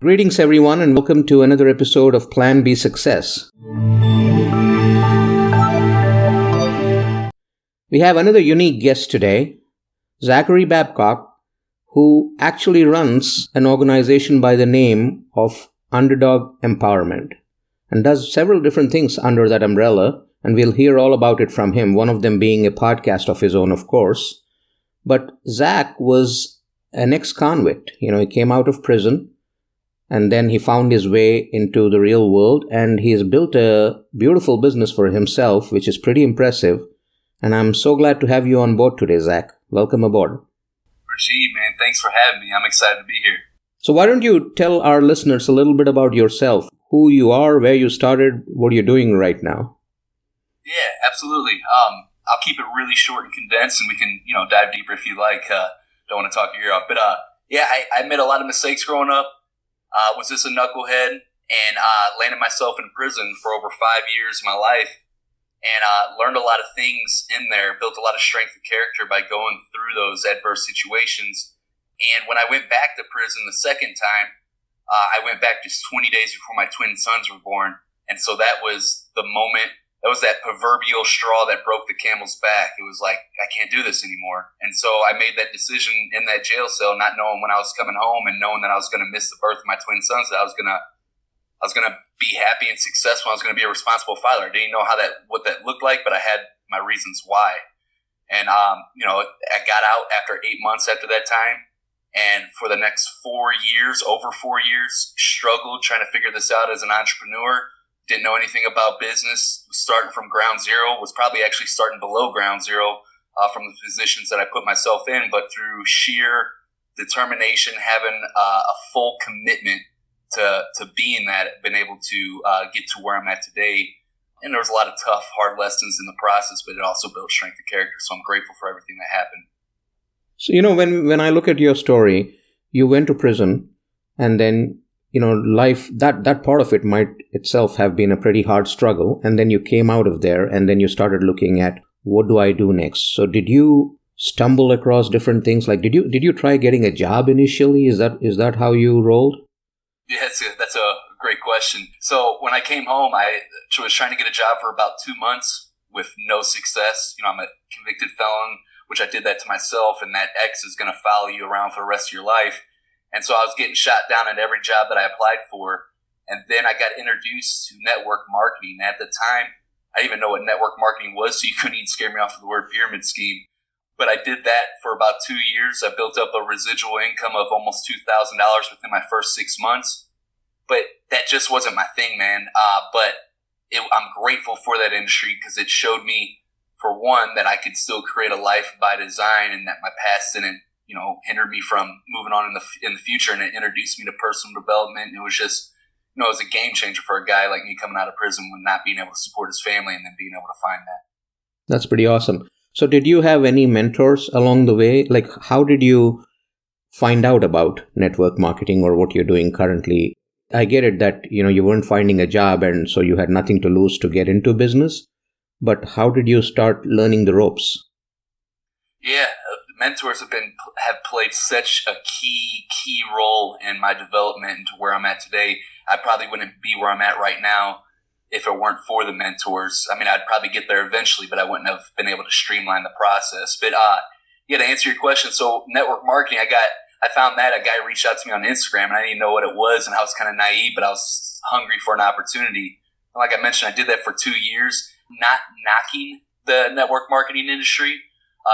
Greetings, everyone, and welcome to another episode of Plan B Success. We have another unique guest today, Zachary Babcock, who actually runs an organization by the name of Underdog Empowerment and does several different things under that umbrella, and we'll hear all about it from him, one of them being a podcast of his own, of course. But Zach was an ex-convict. He came out of prison, and then he found his way into the real world, and he has built a beautiful business for himself, which is pretty impressive. And I'm so glad to have you on board today, Zach. Welcome aboard. Rajib, man, thanks for having me. I'm excited to be here. So why don't you tell our listeners a little bit about yourself, who you are, where you started, what you're doing right now? Yeah, absolutely. I'll keep it really short and condensed, and we can, dive deeper if you like. Don't want to talk your ear off. But, I made a lot of mistakes growing up. Was just a knucklehead, and landed myself in prison for over 5 years of my life, and learned a lot of things in there, built a lot of strength of character by going through those adverse situations. And when I went back to prison the second time, I went back just 20 days before my twin sons were born. And so that was the moment, that was that proverbial straw that broke the camel's back. It was like, I can't do this anymore. And so I made that decision in that jail cell, not knowing when I was coming home and knowing that I was going to miss the birth of my twin sons, that I was going to be happy and successful. I was going to be a responsible father. I didn't know what that looked like, but I had my reasons why. And, I got out after 8 months after that time. And for the next 4 years, over 4 years, struggled trying to figure this out as an entrepreneur. Didn't know anything about business, was starting from ground zero, was probably actually starting below ground zero from the positions that I put myself in. But through sheer determination, having a full commitment to being that, been able to get to where I'm at today. And there was a lot of tough, hard lessons in the process, but it also built strength of character. So I'm grateful for everything that happened. So, when I look at your story, you went to prison, and then life, that part of it might itself have been a pretty hard struggle. And then you came out of there, and then you started looking at, what do I do next? So did you stumble across different things? Like, did you try getting a job initially? Is that how you rolled? Yeah, that's a great question. So when I came home, I was trying to get a job for about 2 months with no success. I'm a convicted felon, which I did that to myself, and that X is going to follow you around for the rest of your life. And so I was getting shot down at every job that I applied for. And then I got introduced to network marketing. At the time, I didn't even know what network marketing was, so you couldn't even scare me off with the word pyramid scheme. But I did that for about 2 years. I built up a residual income of almost $2,000 within my first 6 months. But that just wasn't my thing, man. I'm grateful for that industry because it showed me, for one, that I could still create a life by design, and that my past didn't hinder me from moving on in the future, and it introduced me to personal development. It was just, it was a game changer for a guy like me coming out of prison with not being able to support his family and then being able to find that. That's pretty awesome. So did you have any mentors along the way? Like, how did you find out about network marketing or what you're doing currently? I get it that, you weren't finding a job, and so you had nothing to lose to get into business. But how did you start learning the ropes? Yeah, mentors have played such a key role in my development into where I'm at today. I probably wouldn't be where I'm at right now if it weren't for the mentors. I mean, I'd probably get there eventually, but I wouldn't have been able to streamline the process. But to answer your question, so network marketing, I found that a guy reached out to me on Instagram, and I didn't know what it was, and I was kind of naive, but I was hungry for an opportunity. And like I mentioned, I did that for 2 years, not knocking the network marketing industry.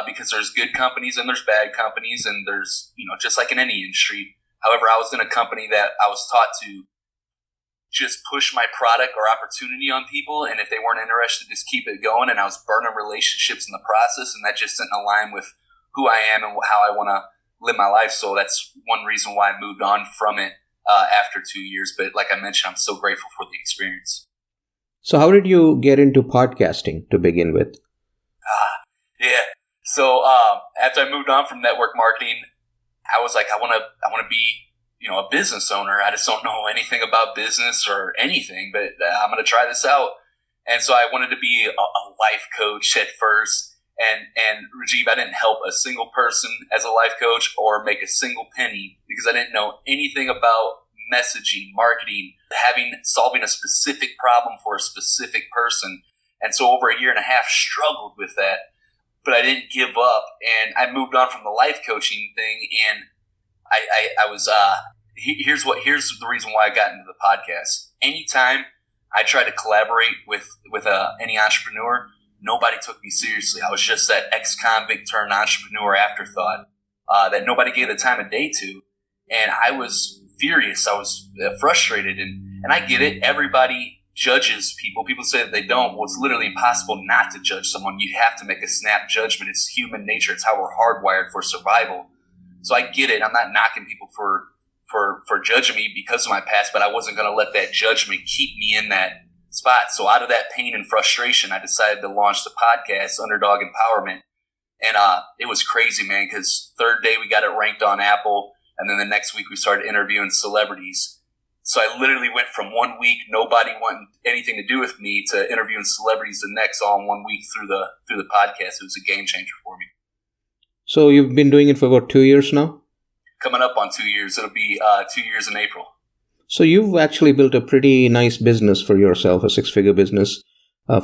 Because there's good companies and there's bad companies, and there's, just like in any industry. However, I was in a company that I was taught to just push my product or opportunity on people, and if they weren't interested, just keep it going. And I was burning relationships in the process, and that just didn't align with who I am and how I want to live my life. So that's one reason why I moved on from it after 2 years. But like I mentioned, I'm so grateful for the experience. So how did you get into podcasting to begin with? So after I moved on from network marketing, I was like, I want to be, a business owner. I just don't know anything about business or anything, but I'm going to try this out. And so I wanted to be a life coach at first. And Rajib, I didn't help a single person as a life coach or make a single penny because I didn't know anything about messaging, marketing, solving a specific problem for a specific person. And so over a year and a half struggled with that, but I didn't give up, and I moved on from the life coaching thing. And I was, here's the reason why I got into the podcast. Anytime I tried to collaborate with any entrepreneur, nobody took me seriously. I was just that ex-convict turned entrepreneur afterthought that nobody gave the time of day to. And I was furious. I was frustrated. And I get it. Everybody judges people. People say that they don't. Well, it's literally impossible not to judge someone. You have to make a snap judgment. It's human nature. It's how we're hardwired for survival. So I get it. I'm not knocking people for judging me because of my past, but I wasn't going to let that judgment keep me in that spot. So out of that pain and frustration, I decided to launch the podcast, Underdog Empowerment. And it was crazy, man, because third day we got it ranked on Apple, and then the next week we started interviewing celebrities. So I literally went from 1 week, nobody wanting anything to do with me, to interviewing celebrities the next, all in 1 week through the podcast. It was a game changer for me. So you've been doing it for about 2 years now? Coming up on 2 years. It'll be 2 years in April. So you've actually built a pretty nice business for yourself, a six-figure business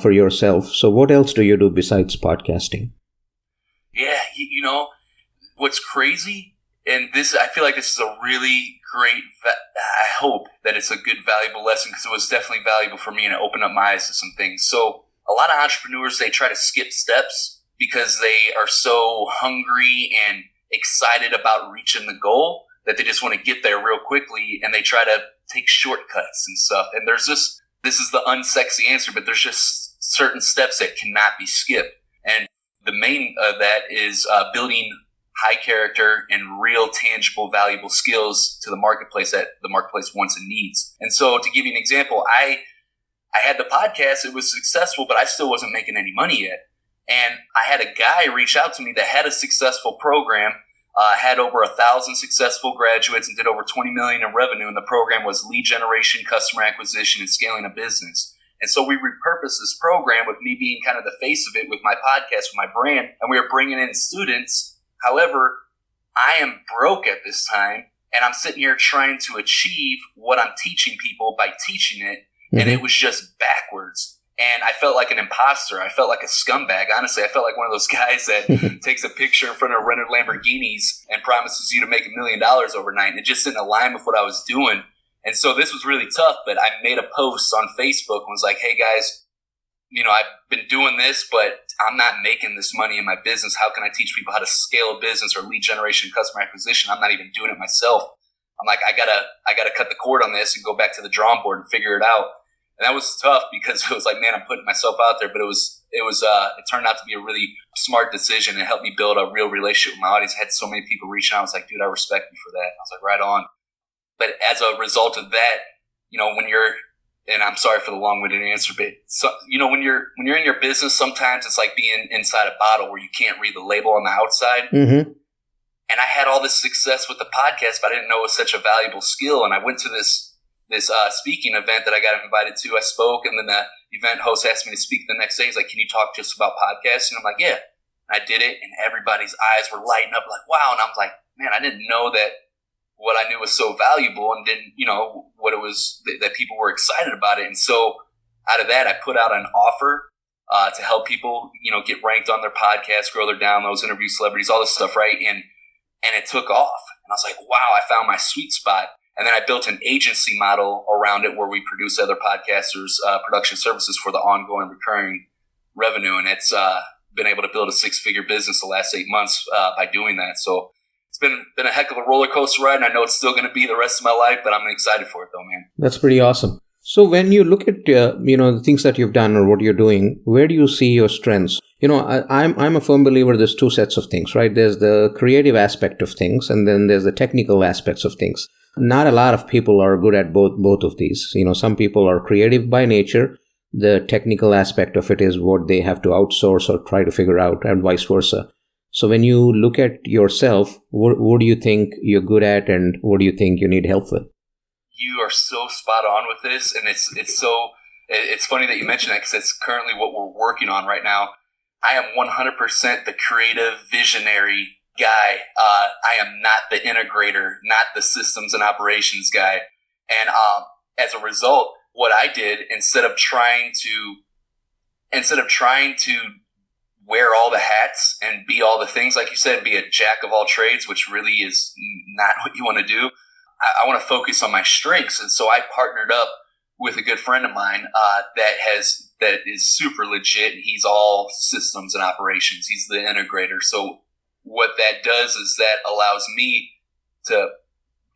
for yourself. So what else do you do besides podcasting? Yeah, you know, what's crazy, and I feel like this is a really great, I hope that it's a good, valuable lesson, because it was definitely valuable for me, and it opened up my eyes to some things. So a lot of entrepreneurs, they try to skip steps because they are so hungry and excited about reaching the goal that they just want to get there real quickly, and they try to take shortcuts and stuff. And this is the unsexy answer, but there's just certain steps that cannot be skipped. And the main of that is building high character and real, tangible, valuable skills to the marketplace that the marketplace wants and needs. And so, to give you an example, I had the podcast, it was successful, but I still wasn't making any money yet. And I had a guy reach out to me that had a successful program, had over 1,000 successful graduates, and did over $20 million in revenue. And the program was lead generation, customer acquisition, and scaling a business. And so we repurposed this program with me being kind of the face of it with my podcast, with my brand, and we were bringing in students. However, I am broke at this time, and I'm sitting here trying to achieve what I'm teaching people by teaching it, and it was just backwards. And I felt like an imposter. I felt like a scumbag. Honestly, I felt like one of those guys that takes a picture in front of rented Lamborghinis and promises you to make $1 million overnight, and it just didn't align with what I was doing. And so this was really tough, but I made a post on Facebook and was like, hey guys, you know, I've been doing this, but I'm not making this money in my business. How can I teach people how to scale a business or lead generation, customer acquisition? I'm not even doing it myself. I'm like, I gotta cut the cord on this and go back to the drawing board and figure it out. And that was tough because it was like, man, I'm putting myself out there, but it turned out to be a really smart decision and helped me build a real relationship with my audience. I had so many people reaching out. I was like, dude, I respect you for that. I was like, right on. But as a result of that, you know, and I'm sorry for the long-winded answer, but you know, when you're in your business, sometimes it's like being inside a bottle where you can't read the label on the outside. Mm-hmm. And I had all this success with the podcast, but I didn't know it was such a valuable skill. And I went to this speaking event that I got invited to. I spoke, and then the event host asked me to speak the next day. He's like, "Can you talk just about podcasting?" I'm like, "Yeah." And I did it, and everybody's eyes were lighting up, like, "Wow!" And I was like, "Man, I didn't know that." What I knew was so valuable, and didn't, you know, what it was that people were excited about it. And so out of that, I put out an offer to help people, you know, get ranked on their podcast, grow their downloads, interview celebrities, all this stuff, right? And it took off. And I was like, wow, I found my sweet spot. And then I built an agency model around it where we produce other podcasters' production services for the ongoing recurring revenue. And it's been able to build a six-figure business the last 8 months by doing that. So it's been a heck of a roller coaster ride, and I know it's still going to be the rest of my life, but I'm excited for it though, man. That's pretty awesome. So when you look at the things that you've done or what you're doing, where do you see your strengths? You know, I'm a firm believer there's two sets of things, right? There's the creative aspect of things, and then there's the technical aspects of things. Not a lot of people are good at both of these. You know, some people are creative by nature. The technical aspect of it is what they have to outsource or try to figure out, and vice versa. So when you look at yourself, what do you think you're good at, and what do you think you need help with? You are so spot on with this, and it's funny that you mentioned that, because it's currently what we're working on right now. I am 100% the creative visionary guy. I am not the integrator, not the systems and operations guy. And as a result, what I did, instead of trying to wear all the hats and be all the things, like you said, be a jack of all trades, which really is not what you want to do. I want to focus on my strengths. And so I partnered up with a good friend of mine that is super legit. He's all systems and operations. He's the integrator. So what that does is that allows me to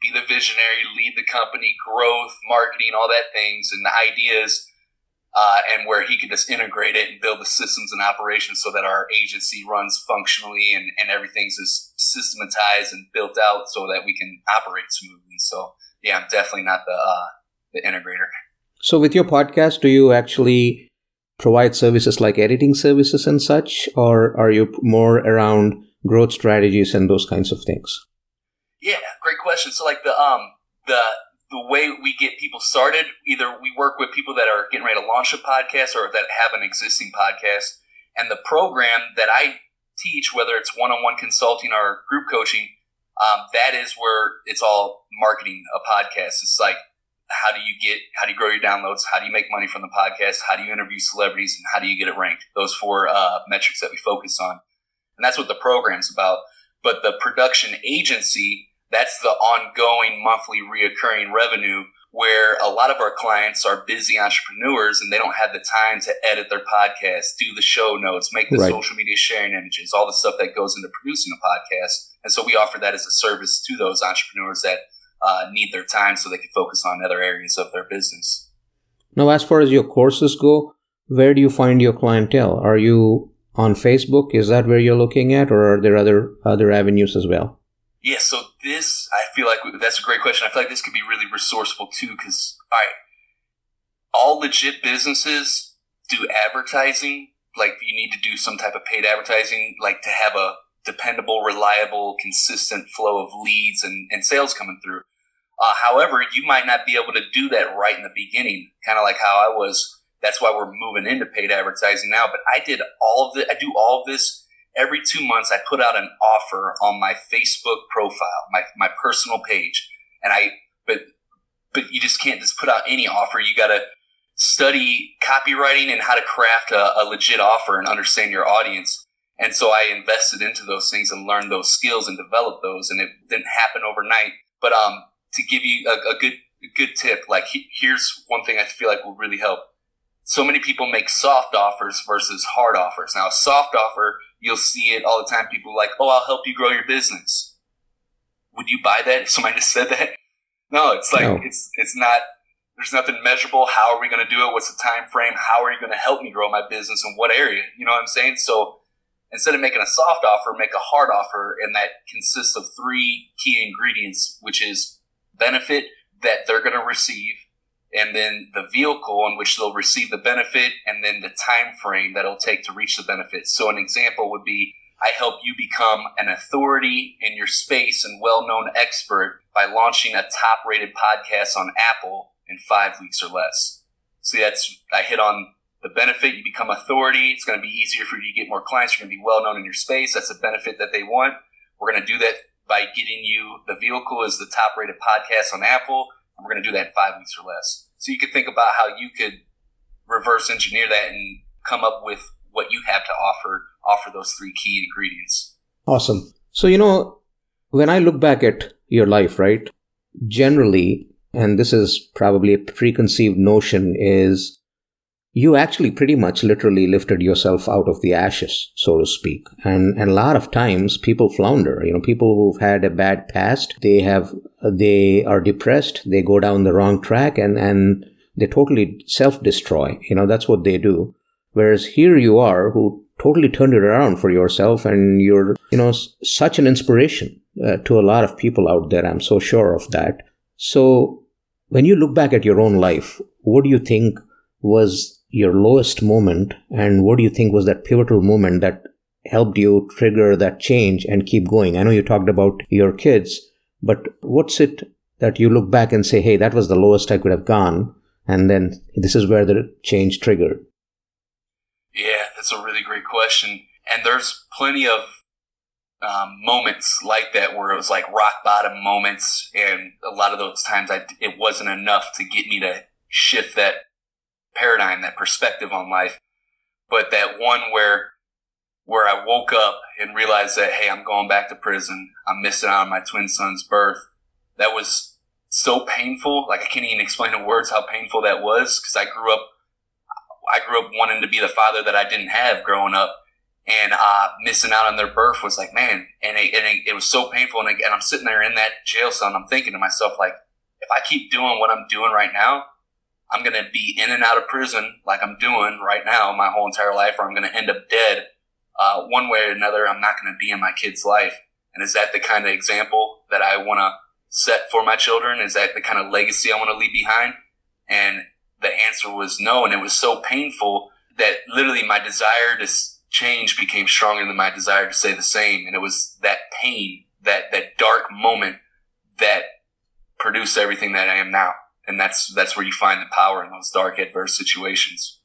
be the visionary, lead the company, growth, marketing, all that things, and the ideas, and where he can just integrate it and build the systems and operations so that our agency runs functionally and everything's just systematized and built out so that we can operate smoothly. So yeah, I'm definitely not the integrator. So with your podcast, do you actually provide services like editing services and such, or are you more around growth strategies and those kinds of things? Yeah, great question. So like the way we get people started, either we work with people that are getting ready to launch a podcast or that have an existing podcast. And the program that I teach, whether it's one-on-one consulting or group coaching, that is where it's all marketing a podcast. It's like, how do you grow your downloads? How do you make money from the podcast? How do you interview celebrities? And how do you get it ranked? Those 4 metrics that we focus on. And that's what the program's about. But the production agency, that's the ongoing monthly reoccurring revenue, where a lot of our clients are busy entrepreneurs and they don't have the time to edit their podcast, do the show notes, make the social media sharing images, all the stuff that goes into producing a podcast. And so we offer that as a service to those entrepreneurs that need their time so they can focus on other areas of their business. Now, as far as your courses go, where do you find your clientele? Are you on Facebook? Is that where you're looking at, or are there other avenues as well? Yeah, so I feel like that's a great question. I feel like this could be really resourceful too, because all legit businesses do advertising. Like, you need to do some type of paid advertising, like to have a dependable, reliable, consistent flow of leads and sales coming through. However, you might not be able to do that right in the beginning, kind of like how I was. That's why we're moving into paid advertising now. But I do all of this. Every 2 months, I put out an offer on my Facebook profile, my personal page. But you just can't just put out any offer. You got to study copywriting and how to craft a legit offer and understand your audience. And so I invested into those things and learned those skills and developed those. And it didn't happen overnight. But to give you a good tip, like here's one thing I feel like will really help. So many people make soft offers versus hard offers. Now, a soft offer, you'll see it all the time. People are like, oh, I'll help you grow your business. Would you buy that if somebody just said that? No, it's like, no. It's not, there's nothing measurable. How are we going to do it? What's the time frame? How are you going to help me grow my business? In what area? You know what I'm saying? So instead of making a soft offer, make a hard offer. And that consists of 3 key ingredients, which is benefit that they're going to receive, and then the vehicle in which they'll receive the benefit, and then the time frame that it'll take to reach the benefit. So an example would be, I help you become an authority in your space and well-known expert by launching a top-rated podcast on Apple in 5 weeks or less. So I hit on the benefit. You become authority. It's going to be easier for you to get more clients. You're going to be well-known in your space. That's a benefit that they want. We're going to do that by getting you, the vehicle is the top-rated podcast on Apple, and we're going to do that in 5 weeks or less. So you could think about how you could reverse engineer that and come up with what you have to offer those 3 key ingredients. Awesome. So, when I look back at your life, right, generally, and this is probably a preconceived notion, is you actually pretty much literally lifted yourself out of the ashes, so to speak. And a lot of times people flounder, people who've had a bad past, they are depressed, they go down the wrong track and they totally self-destroy. That's what they do. Whereas here you are, who totally turned it around for yourself, and you're, such an inspiration to a lot of people out there. I'm so sure of that. So when you look back at your own life, what do you think was your lowest moment, and what do you think was that pivotal moment that helped you trigger that change and keep going? I know you talked about your kids, but what's it that you look back and say, hey, that was the lowest I could have gone, and then this is where the change triggered? Yeah, that's a really great question. And there's plenty of moments like that where it was like rock bottom moments, and a lot of those times it wasn't enough to get me to shift that paradigm, that perspective on life. But that one where I woke up and realized that, hey, I'm going back to prison. I'm missing out on my twin son's birth. That was so painful. Like, I can't even explain in words how painful that was, because I grew up wanting to be the father that I didn't have growing up, and missing out on their birth was like, man, and it was so painful. And I'm sitting there in that jail cell, and I'm thinking to myself, like, if I keep doing what I'm doing right now, I'm going to be in and out of prison like I'm doing right now my whole entire life, or I'm going to end up dead. One way or another, I'm not going to be in my kid's life. And is that the kind of example that I want to set for my children? Is that the kind of legacy I want to leave behind? And the answer was no. And it was so painful that literally my desire to change became stronger than my desire to stay the same. And it was that pain, that dark moment, that produced everything that I am now. And that's where you find the power in those dark, adverse situations.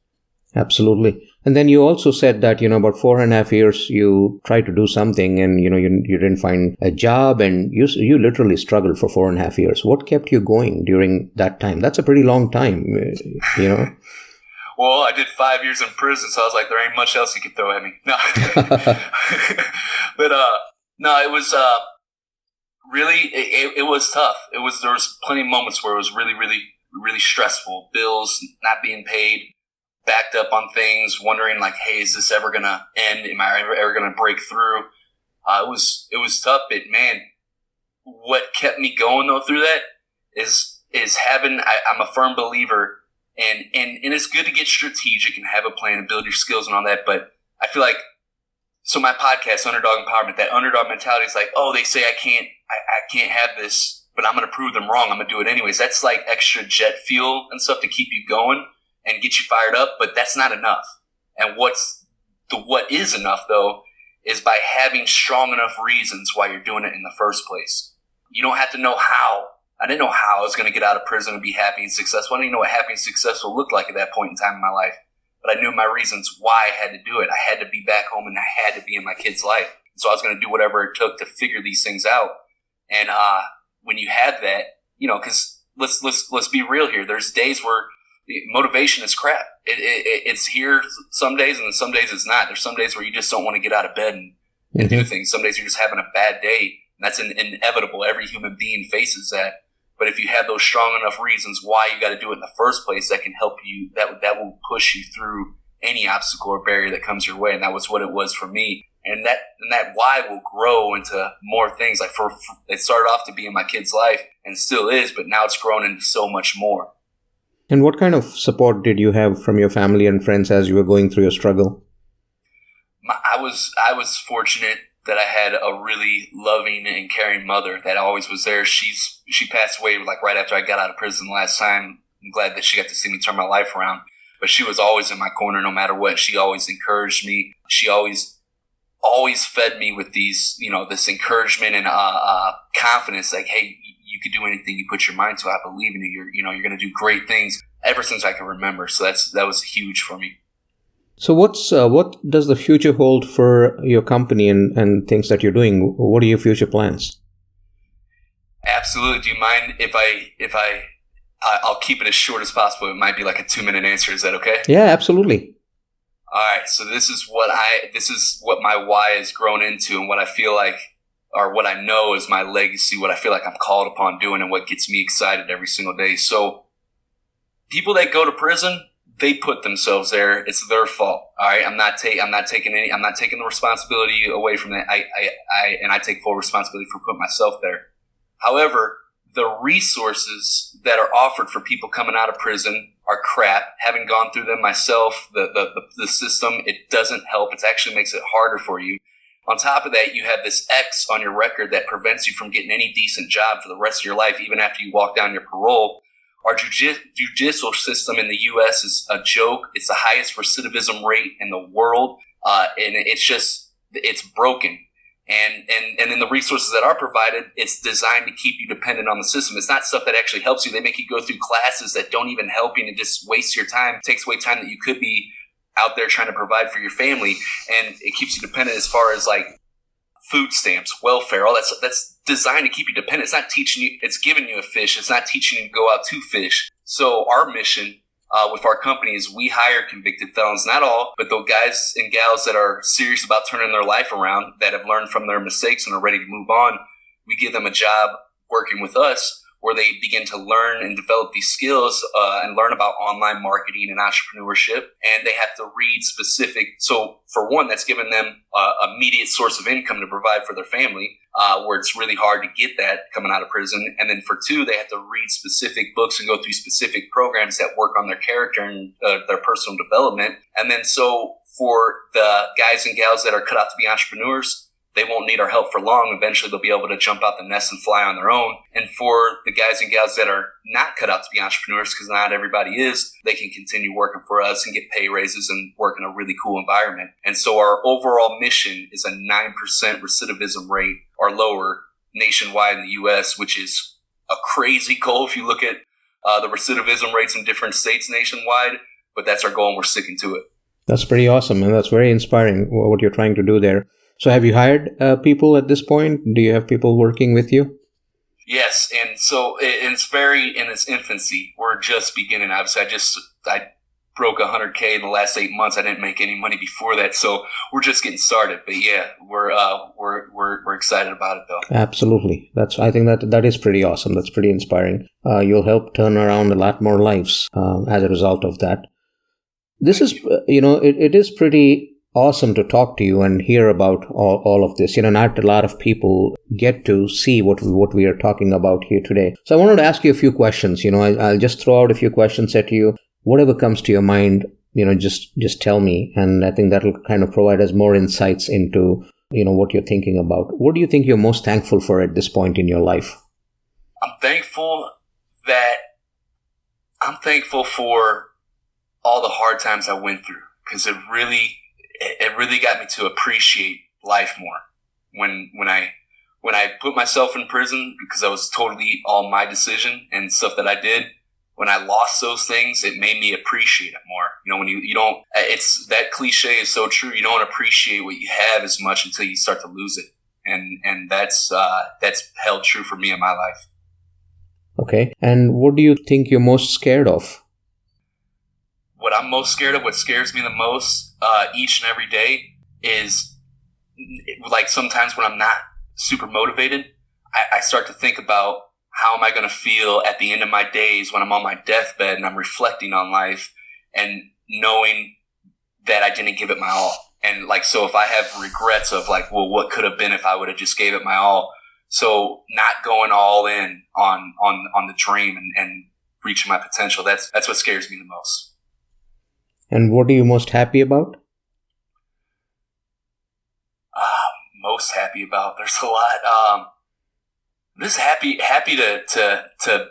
Absolutely. And then you also said that, about 4.5 years you tried to do something, and, you didn't find a job, and you literally struggled for 4.5 years. What kept you going during that time? That's a pretty long time, Well, I did 5 years in prison, so I was like, there ain't much else you could throw at me. No. But, no, it was, really, it was tough. There was plenty of moments where it was really, really, really stressful. Bills not being paid, backed up on things, wondering like, hey, is this ever going to end? Am I ever going to break through? It was tough, but man, what kept me going though through that is having, I'm a firm believer, and it's good to get strategic and have a plan and build your skills and all that. But I feel like, so my podcast, Underdog Empowerment, that underdog mentality is like, oh, they say I can't have this, but I'm going to prove them wrong. I'm going to do it anyways. That's like extra jet fuel and stuff to keep you going and get you fired up, but that's not enough. And what is enough though is by having strong enough reasons why you're doing it in the first place. You don't have to know how. I didn't know how I was going to get out of prison and be happy and successful. I didn't even know what happy and successful looked like at that point in time in my life. But I knew my reasons why I had to do it. I had to be back home, and I had to be in my kid's life. So I was going to do whatever it took to figure these things out. And when you have that, because let's be real here. There's days where motivation is crap. It's here some days, and then some days it's not. There's some days where you just don't want to get out of bed and do things. Some days you're just having a bad day, and that's inevitable. Every human being faces that. But if you have those strong enough reasons why you got to do it in the first place, that can help you. That will push you through any obstacle or barrier that comes your way. And that was what it was for me. And that why will grow into more things. Like it started off to be in my kid's life and still is, but now it's grown into so much more. And what kind of support did you have from your family and friends as you were going through your struggle? I was fortunate that I had a really loving and caring mother that always was there. She passed away like right after I got out of prison last time. I'm glad that she got to see me turn my life around. But she was always in my corner no matter what. She always encouraged me. She always fed me with these, this encouragement and confidence. Like, hey, you could do anything you put your mind to. I believe in you. You're going to do great things. Ever since I can remember. So that was huge for me. So what does the future hold for your company and things that you're doing? What are your future plans? Absolutely. Do you mind if I'll keep it as short as possible? It might be like a 2-minute answer. Is that okay? Yeah, absolutely. All right. So this is what my why has grown into, and what I feel like, or what I know is my legacy, what I feel like I'm called upon doing, and what gets me excited every single day. So people that go to prison, they put themselves there. It's their fault. All right. I'm not taking the responsibility away from that. I take full responsibility for putting myself there. However, the resources that are offered for people coming out of prison are crap. Having gone through them myself, the system, it doesn't help. It actually makes it harder for you. On top of that, you have this X on your record that prevents you from getting any decent job for the rest of your life, even after you walk down your parole. Our judicial system in the U.S. is a joke. It's the highest recidivism rate in the world, and it's broken. And then the resources that are provided, it's designed to keep you dependent on the system. It's not stuff that actually helps you. They make you go through classes that don't even help you, and it just wastes your time. It takes away time that you could be out there trying to provide for your family, and it keeps you dependent as far as like food stamps, welfare, all that's designed to keep you dependent. It's not teaching you, it's giving you a fish. It's not teaching you to go out to fish. So our mission with our company is we hire convicted felons, not all, but the guys and gals that are serious about turning their life around, that have learned from their mistakes and are ready to move on. We give them a job working with us where they begin to learn and develop these skills and learn about online marketing and entrepreneurship. And they have to read specific. So for one, that's given them an immediate source of income to provide for their family, where it's really hard to get that coming out of prison. And then for two, they have to read specific books and go through specific programs that work on their character and their personal development. And then so for the guys and gals that are cut out to be entrepreneurs, they won't need our help for long. Eventually, they'll be able to jump out the nest and fly on their own. And for the guys and gals that are not cut out to be entrepreneurs, because not everybody is, they can continue working for us and get pay raises and work in a really cool environment. And so our overall mission is a 9% recidivism rate or lower nationwide in the U.S., which is a crazy goal if you look at the recidivism rates in different states nationwide. But that's our goal, and we're sticking to it. That's pretty awesome, and that's very inspiring what you're trying to do there. So have you hired people at this point? Do you have people working with you? Yes, and so it's very in its infancy. We're just beginning. Obviously, I broke 100K in the last 8 months. I didn't make any money before that, so we're just getting started. But yeah, we're excited about it though. Absolutely, I think that is pretty awesome. That's pretty inspiring. You'll help turn around a lot more lives as a result of that. This is, it is pretty awesome to talk to you and hear about all of this. Not a lot of people get to see what we are talking about here today. So I wanted to ask you a few questions. I'll just throw out a few questions at you. Whatever comes to your mind, just tell me. And I think that'll kind of provide us more insights into, what you're thinking about. What do you think you're most thankful for at this point in your life? I'm thankful for all the hard times I went through, because it really got me to appreciate life more. When I put myself in prison, because that was totally all my decision and stuff that I did, when I lost those things, it made me appreciate it more. When you don't, it's that cliche is so true. You don't appreciate what you have as much until you start to lose it. And that's held true for me in my life. Okay. And what do you think you're most scared of? What I'm most scared of, what scares me the most each and every day is, like, sometimes when I'm not super motivated, I start to think about how am I going to feel at the end of my days when I'm on my deathbed and I'm reflecting on life and knowing that I didn't give it my all. And so if I have regrets of what could have been if I would have just gave it my all. So not going all in on the dream and reaching my potential, that's what scares me the most. And what are you most happy about? Most happy about? There's a lot. Just happy to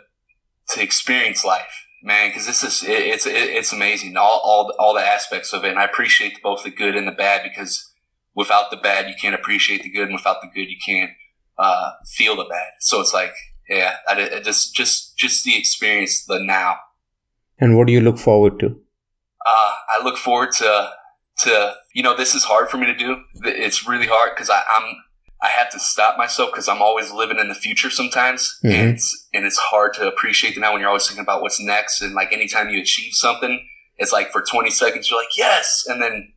experience life, man. Because it's amazing. All the aspects of it, and I appreciate both the good and the bad. Because without the bad, you can't appreciate the good, and without the good, you can't feel the bad. So it's I just the experience, the now. And what do you look forward to? I look forward to this is hard for me to do. It's really hard because I have to stop myself because I'm always living in the future sometimes. Mm-hmm. And it's hard to appreciate the now when you're always thinking about what's next. And anytime you achieve something, it's for 20 seconds, you're like, yes. And then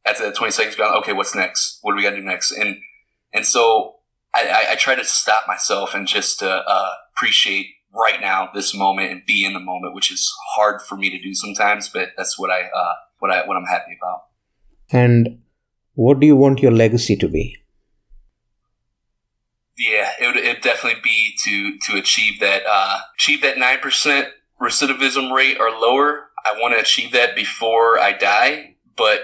after that 20 seconds, you're going, okay, what's next? What do we got to do next? And so I try to stop myself and just appreciate right now, this moment, and be in the moment, which is hard for me to do sometimes, but that's what I'm happy about. And what do you want your legacy to be? Yeah, it would definitely be to achieve that 9% recidivism rate or lower. I want to achieve that before I die, but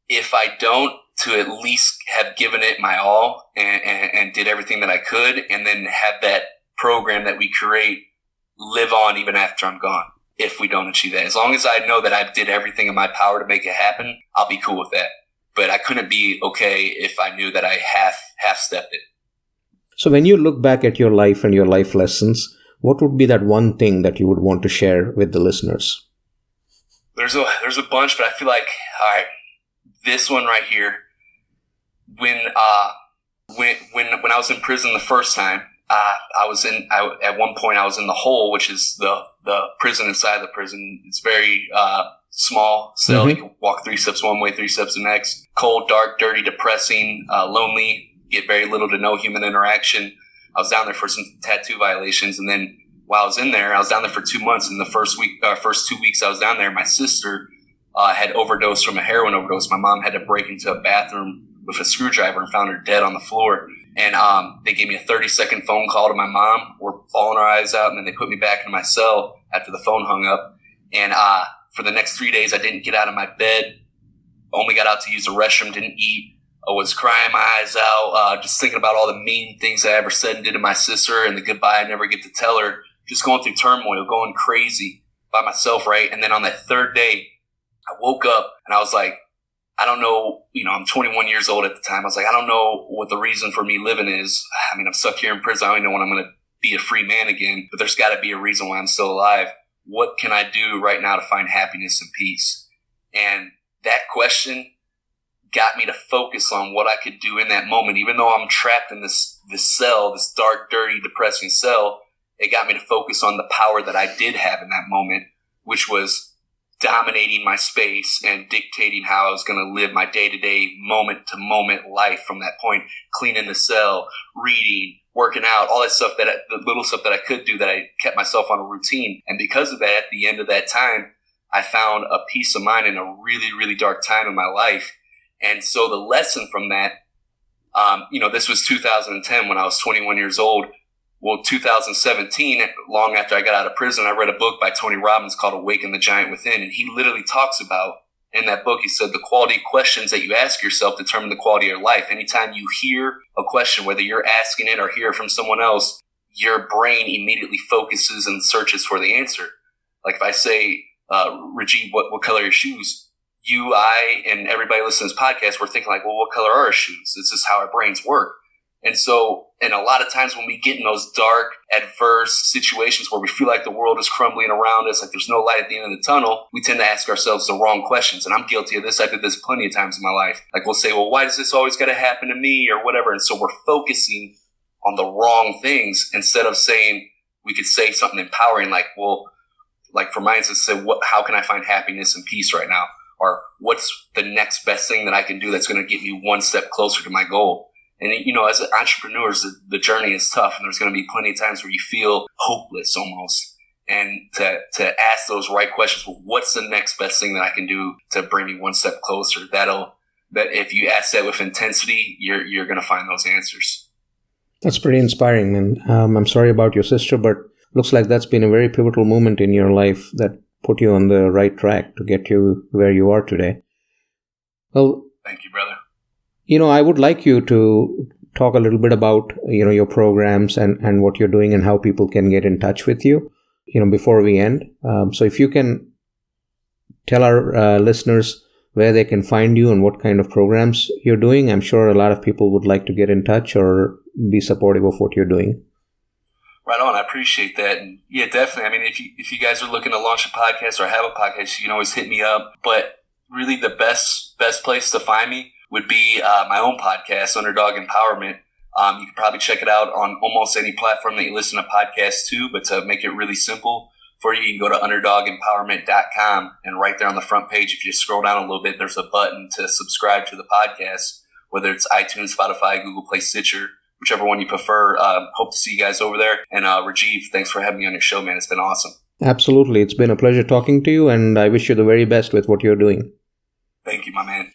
if I don't, to at least have given it my all and did everything that I could, and then have that program that we create live on even after I'm gone. If we don't achieve that, as long as I know that I did everything in my power to make it happen, I'll be cool with that. But I couldn't be okay if I knew that I half-stepped it. So when you look back at your life and your life lessons, what would be that one thing that you would want to share with the listeners? There's a bunch, but I feel like, all right, this one right here, when When I was in prison the first time, at one point I was in the hole, which is the prison inside the prison. It's very small cell. Mm-hmm. You can walk 3 steps one way, 3 steps the next. Cold, dark, dirty, depressing, lonely. Get very little to no human interaction. I was down there for some tattoo violations, and then while I was in there, I was down there for 2 months. And the first 2 weeks I was down there, my sister had overdosed from a heroin overdose. My mom had to break into a bathroom with a screwdriver and found her dead on the floor. And they gave me a 30-second phone call to my mom. We're bawling our eyes out, and then they put me back into my cell after the phone hung up. And for the next 3 days, I didn't get out of my bed. Only got out to use the restroom, didn't eat. I was crying my eyes out, just thinking about all the mean things I ever said and did to my sister and the goodbye I never get to tell her. Just going through turmoil, going crazy by myself, right? And then on that third day, I woke up and I was like, I don't know, I'm 21 years old at the time. I was like, I don't know what the reason for me living is. I mean, I'm stuck here in prison. I don't even know when I'm going to be a free man again, but there's got to be a reason why I'm still alive. What can I do right now to find happiness and peace? And that question got me to focus on what I could do in that moment. Even though I'm trapped in this cell, this dark, dirty, depressing cell, it got me to focus on the power that I did have in that moment, which was dominating my space and dictating how I was going to live my day-to-day, moment-to-moment life from that point. Cleaning the cell, reading, working out, all that stuff, the little stuff that I could do, that I kept myself on a routine. And because of that, at the end of that time, I found a peace of mind in a really, really dark time in my life. And so the lesson from that, this was 2010 when I was 21 years old. Well, 2017, long after I got out of prison, I read a book by Tony Robbins called Awaken the Giant Within. And he literally talks about, in that book, he said, the quality of questions that you ask yourself determine the quality of your life. Anytime you hear a question, whether you're asking it or hear it from someone else, your brain immediately focuses and searches for the answer. Like if I say, Rajiv, what color are your shoes? You, I, and everybody listening to this podcast, we're thinking like, well, what color are our shoes? This is how our brains work. And so, and a lot of times when we get in those dark, adverse situations where we feel like the world is crumbling around us, like there's no light at the end of the tunnel, we tend to ask ourselves the wrong questions. And I'm guilty of this. I did this plenty of times in my life. Like we'll say, well, why does this always got to happen to me or whatever? And so we're focusing on the wrong things instead of saying, we could say something empowering like, well, like for my instance, say, how can I find happiness and peace right now? Or what's the next best thing that I can do that's going to get me one step closer to my goal? And, as entrepreneurs, the journey is tough, and there's going to be plenty of times where you feel hopeless almost. And to ask those right questions, well, what's the next best thing that I can do to bring me one step closer? That if you ask that with intensity, you're going to find those answers. That's pretty inspiring, man. I'm sorry about your sister, but looks like that's been a very pivotal moment in your life that put you on the right track to get you where you are today. Well, thank you, brother. I would like you to talk a little bit about, your programs and what you're doing and how people can get in touch with you, before we end. So if you can tell our listeners where they can find you and what kind of programs you're doing, I'm sure a lot of people would like to get in touch or be supportive of what you're doing. Right on. I appreciate that. And yeah, definitely. I mean, if you guys are looking to launch a podcast or have a podcast, you can always hit me up. But really the best place to find me would be my own podcast, Underdog Empowerment. You can probably check it out on almost any platform that you listen to podcasts to, but to make it really simple for you, you can go to underdogempowerment.com, and right there on the front page, if you scroll down a little bit, there's a button to subscribe to the podcast, whether it's iTunes, Spotify, Google Play, Stitcher, whichever one you prefer. Hope to see you guys over there. And Rajiv, thanks for having me on your show, man. It's been awesome. Absolutely. It's been a pleasure talking to you, and I wish you the very best with what you're doing. Thank you, my man.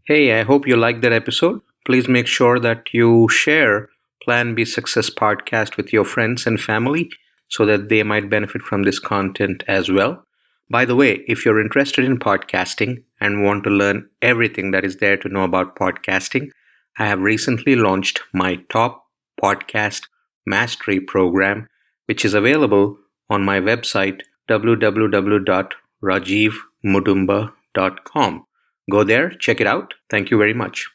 Hey, I hope you liked that episode. Please make sure that you share Plan B Success podcast with your friends and family so that they might benefit from this content as well. By the way, if you're interested in podcasting and want to learn everything that is there to know about podcasting, I have recently launched my top podcast mastery program, which is available on my website, www.rajivmudumba.com. Go there, check it out. Thank you very much.